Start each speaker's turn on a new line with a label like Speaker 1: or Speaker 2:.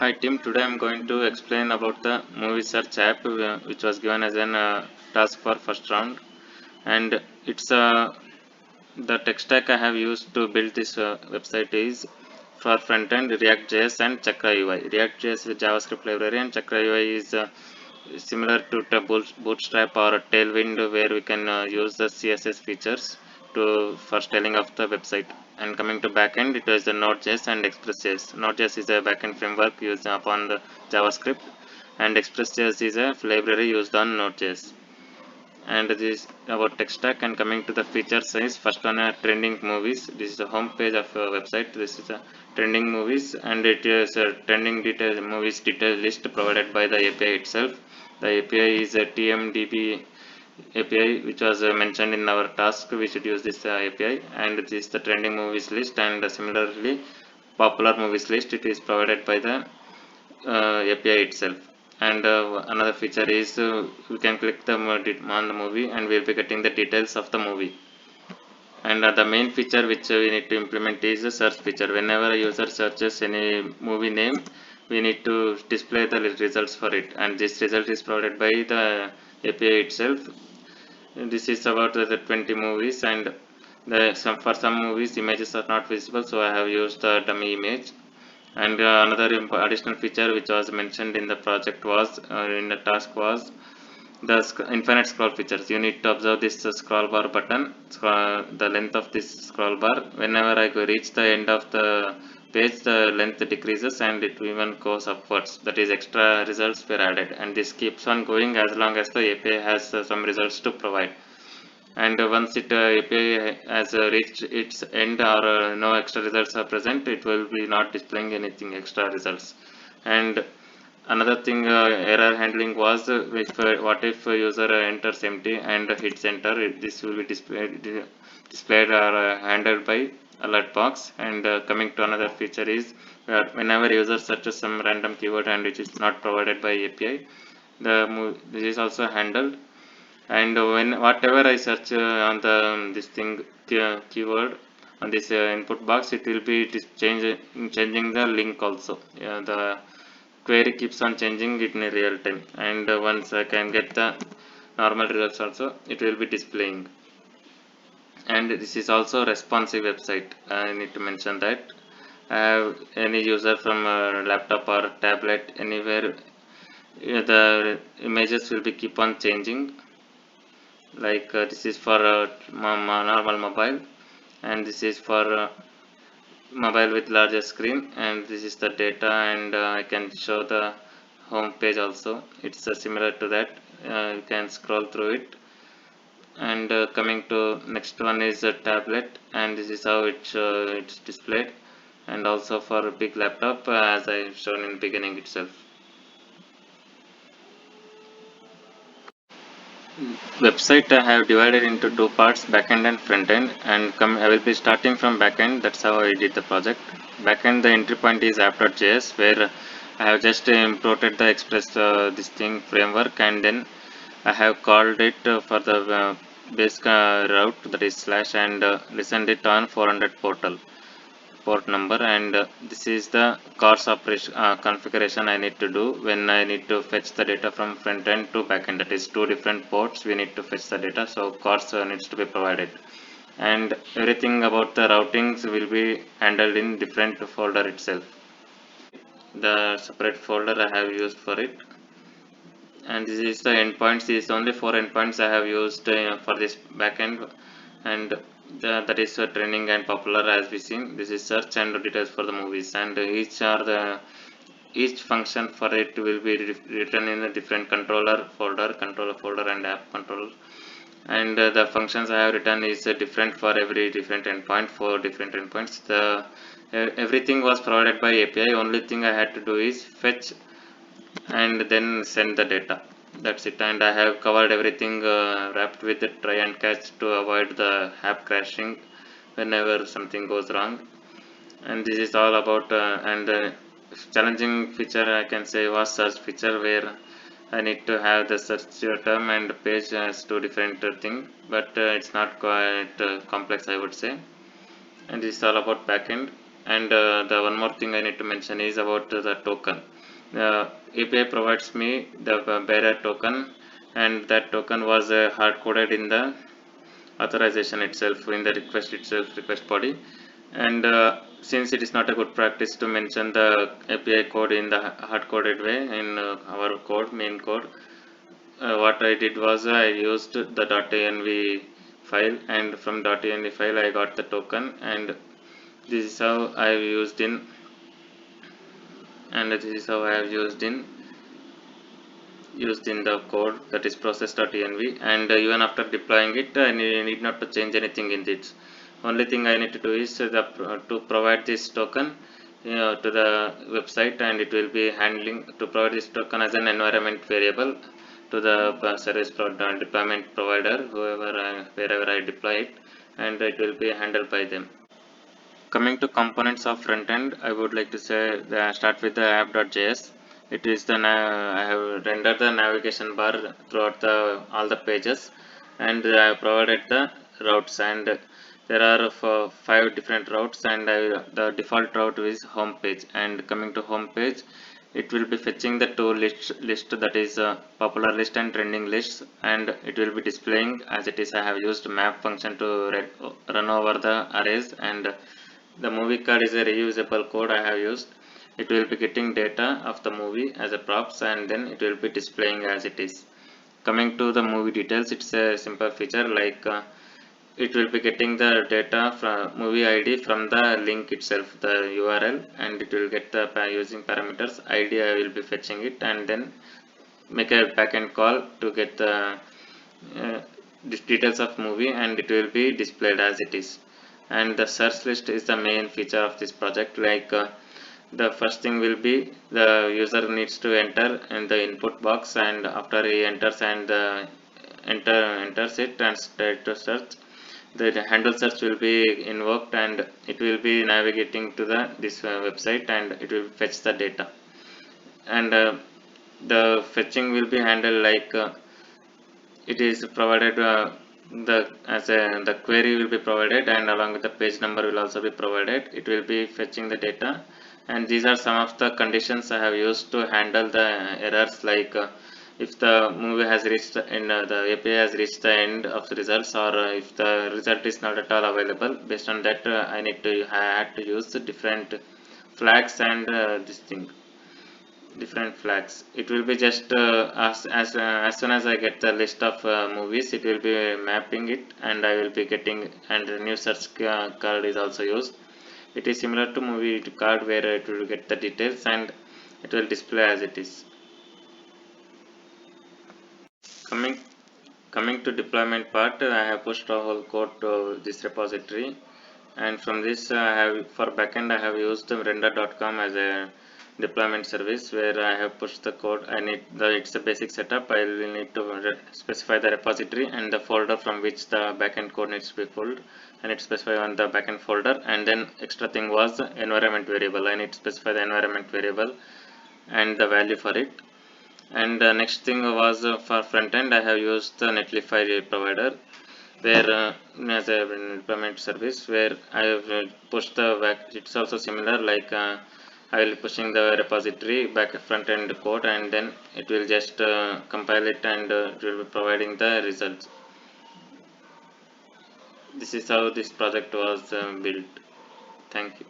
Speaker 1: Hi Tim, today I'm going to explain about the movie search app which was given as an task for first round, and it's the tech stack I have used to build this website is for front end React.js and Chakra UI. React.js is a JavaScript library and Chakra UI is similar to Bootstrap or Tailwind where we can use the CSS features to for styling of the website. And coming to backend, it is the Node.js and Express.js. Node.js is a backend framework used upon the JavaScript, and Express.js is a library used on Node.js. And this about tech stack. And coming to the feature size, first on trending movies. This is the home page of a website. This is a trending movies, and it is a trending detail movies detail list provided by the API itself. The API is a TMDB API, which was mentioned in our task. We should use this API, and this is the trending movies list. And similarly, popular movies list, it is provided by the API itself. And another feature is we can click on the movie and we'll be getting the details of the movie. And the main feature which we need to implement is the search feature. Whenever a user searches any movie name, we need to display the results for it, and this result is provided by the API itself. This is about the 20 movies, and for some movies images are not visible, so I have used the dummy image. And another additional feature which was mentioned in the project was in the task was the infinite scroll features. You need to observe this scroll bar button, the length of this scroll bar. Whenever I go reach the end of the page, the length decreases and it even goes upwards. That is, extra results were added, and this keeps on going as long as the API has some results to provide. And once it API has reached its end, or no extra results are present, it will be not displaying anything extra results. And another thing, error handling was, if what if a user enters empty and hits enter, this will be displayed or handled by alert box. And coming to another feature is, whenever user searches some random keyword and which is not provided by API, this is also handled. And when whatever I search on the this thing keyword on this input box, it will be changing the link also. The query keeps on changing it in real time, and once I can get the normal results also, it will be displaying. And this is also responsive website. I need to mention that any user from laptop or tablet anywhere, the images will be keep on changing. Like this is for normal mobile, and this is for mobile with larger screen, and this is the data. And I can show the home page also. It's similar to that. You can scroll through it. And coming to next one is a tablet, and this is how it's displayed. And also for a big laptop, as I shown in beginning itself. Website I have divided into two parts, backend and frontend, and I will be starting from backend. That's how I did the project. Backend, the entry point is app.js, where I have just imported the Express this thing framework, and then I have called it for the base route, that is slash, and listened it on 400 port number. And this is the cars operation configuration I need to do when I need to fetch the data from front end to back end. That is two different ports we need to fetch the data, so cars needs to be provided. And everything about the routings will be handled in different folder itself. The separate folder I have used for it. And this is the endpoints. These only four endpoints I have used for this backend. And that is trending and popular, as we seen. This is search and details for the movies, and each function for it will be written in a different controller folder and app controller. And the functions I have written is different for every different endpoint, for different endpoints. Everything was provided by API. Only thing I had to do is fetch and then send the data. That's it. And I have covered everything wrapped with the try and catch to avoid the app crashing whenever something goes wrong. And this is all about and the challenging feature I can say was search feature, where I need to have the search term and page as two different thing, but it's not quite complex, I would say. And this is all about backend. And the one more thing I need to mention is about the token. The API provides me the bearer token, and that token was hard coded in the authorization itself, in the request itself, request body. And since it is not a good practice to mention the API code in the hard coded way in our code, main code, what I did was I used the .env file, and from .env file I got the token, and this is how I have used in and this is how I have used in the code, that is process.env. And even after deploying it, I need not to change anything in it. Only thing I need to do is to provide this token to the website, and it will be handling to provide this token as an environment variable to the deployment provider, wherever I deploy it, and it will be handled by them. Coming to components of front end, I would like to say start with the app.js. It is I have rendered the navigation bar throughout all the pages, and I have provided the routes, and there are five different routes, and the default route is home page. And coming to home page, it will be fetching the two list, that is popular list and trending lists, and it will be displaying as it is. I have used map function to run over the arrays, and the movie card is a reusable code I have used. It will be getting data of the movie as a props, and then it will be displaying as it is. Coming to the movie details, it's a simple feature like it will be getting the data from movie ID from the link itself, the URL, and it will get the using parameters ID. I will be fetching it, and then make a backend call to get the uh, details of movie, and it will be displayed as it is. And the search list is the main feature of this project. Like the first thing will be the user needs to enter in the input box, and after he enters and enters it and start to search, the handle search will be invoked, and it will be navigating to the this website, and it will fetch the data. And the fetching will be handled like it is provided the as a the query will be provided, and along with the page number will also be provided. It will be fetching the data, and these are some of the conditions I have used to handle the errors, like if the movie has reached the API has reached the end of the results, or if the result is not at all available. Based on that, I had to use the different flags, and this thing different flags. It will be just as soon as I get the list of movies, it will be mapping it, and I will be getting, and the new search card is also used. It is similar to movie card, where it will get the details and it will display as it is. Coming coming to deployment part, I have pushed a whole code to this repository, and from this I have, for backend, I have used render.com as a deployment service, where I have pushed the code. It's a basic setup. I will need to specify the repository and the folder from which the backend code needs to be pulled. I need to specify on the backend folder, and then extra thing was environment variable. I need to specify the environment variable and the value for it. And the next thing was for front end, I have used the Netlify provider, where as a deployment service, where I have pushed the back. It's also similar, like I will be pushing the repository back front end code, and then it will just compile it, and it will be providing the results. This is how this project was built. Thank you.